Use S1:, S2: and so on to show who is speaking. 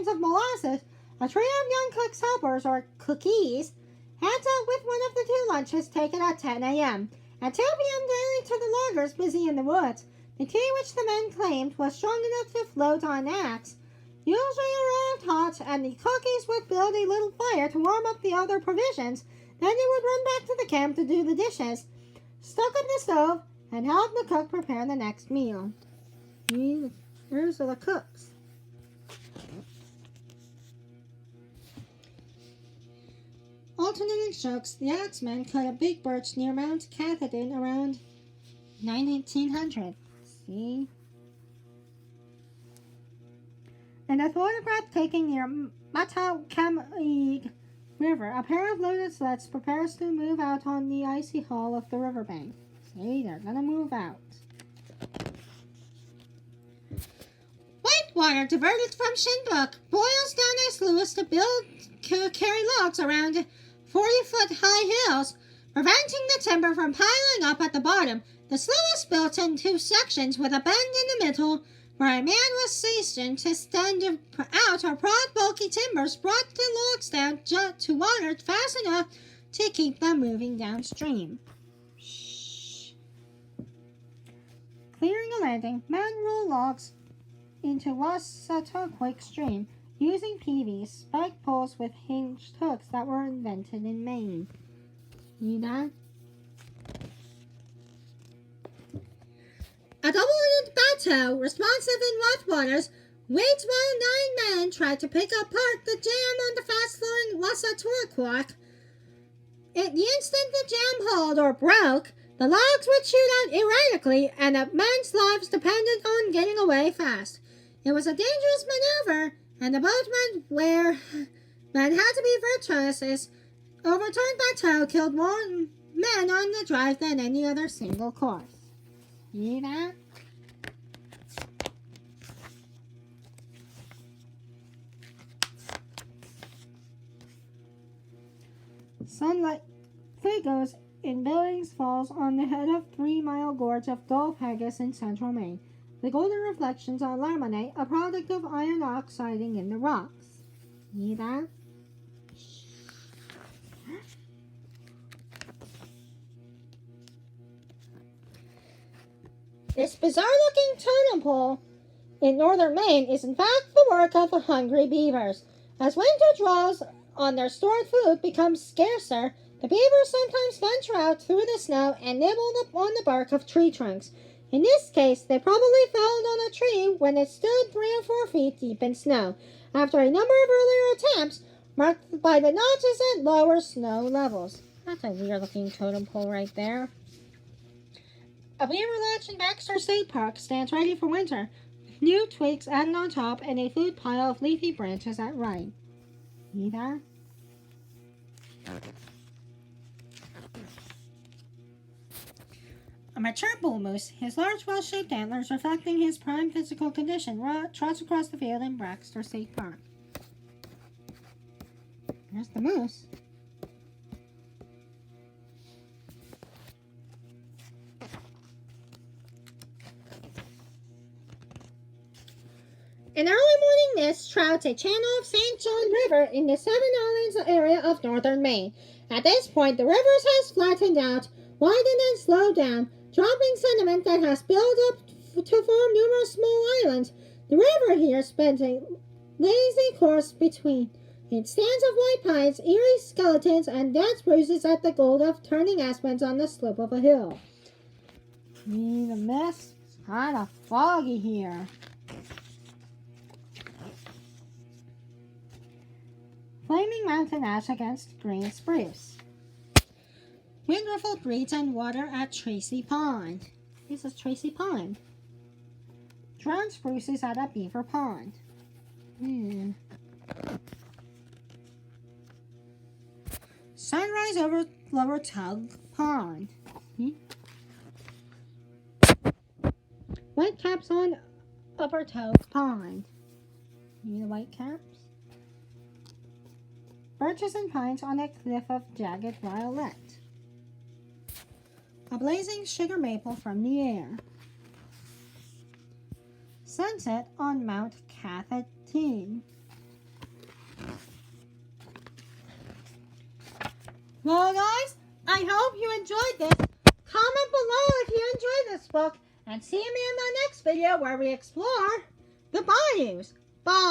S1: cans of molasses, a trio of young cook's helpers, or cookies, heads out with one of the two lunches taken at 10 a.m. At 2 p.m. daily to the loggers busy in the woods. The tea which the men claimed was strong enough to float on axe usually arrived hot, and the cookies would build a little fire to warm up the other provisions. Then they would run back to the camp to do the dishes, stoke up the stove, and help the cook prepare the next meal. Here's the cooks. Alternating strokes, the axemen cut a big birch near Mount Cathodin around 1900. See? In a photograph taken near Mataukamig River, a pair of loaded sleds prepares to move out on the icy hull of the riverbank. See, they're gonna move out. Whitewater, diverted from Shinbuk, boils down a sluice to carry logs around 40-foot high hills, preventing the timber from piling up at the bottom. The sluice built in two sections with a bend in the middle where a man was stationed to stand out or prod bulky timbers brought the logs down to water fast enough to keep them moving downstream. Clearing a landing, men roll logs into Wasatch Stream using PVs, spike poles with hinged hooks that were invented in Maine. See that? A double-ended bateau, responsive in rough waters, waits while 9 men try to pick apart the jam on the fast-flowing Wasatch. The instant the jam hauled or broke, the logs would shoot out erratically, and the men's lives depended on getting away fast. It was a dangerous maneuver, and the boatmen had to be virtuous. Overturned bateau killed more men on the drive than any other single course. See that? Sunlight figures in Billings Falls on the head of 3 Mile Gorge of Gulf Haggis in central Maine. The golden reflections are laminate, a product of iron oxiding in the rocks. See that? This bizarre-looking totem pole in northern Maine is in fact the work of hungry beavers. As winter draws on, their stored food becomes scarcer. The beavers sometimes venture out through the snow and nibble on the bark of tree trunks. In this case, they probably fell on a tree when it stood 3 or 4 feet deep in snow, after a number of earlier attempts marked by the notches at lower snow levels. That's a weird-looking totem pole right there. A beaver lodge in Baxter State Park stands ready for winter, with new twigs added on top and a food pile of leafy branches at right. See that? A mature bull moose, his large, well-shaped antlers reflecting his prime physical condition, trots across the field in Baxter State Park. There's the moose. An early morning mist shrouds a channel of St. John River in the Seven Islands area of northern Maine. At this point, the river has flattened out, widened and slowed down, dropping sediment that has built up to form numerous small islands. The river here spends a lazy course between its stands of white pines, eerie skeletons, and dead spruces at the gold of turning aspens on the slope of a hill. The mist is kind of foggy here. Flaming mountain ash against green spruce. Wind ruffled reeds and water at Tracy Pond. This is Tracy Pond. Drowned spruces at a beaver pond. Sunrise over Lower Tug Pond. Whitecaps on Upper Tug Pond. See the whitecaps? Birches and pines on a cliff of jagged violet. A blazing sugar maple from the air. Sunset on Mount Cathodin. Well, guys, I hope you enjoyed this. Comment below if you enjoyed this book, and see me in the next video where we explore the bayous. Bye!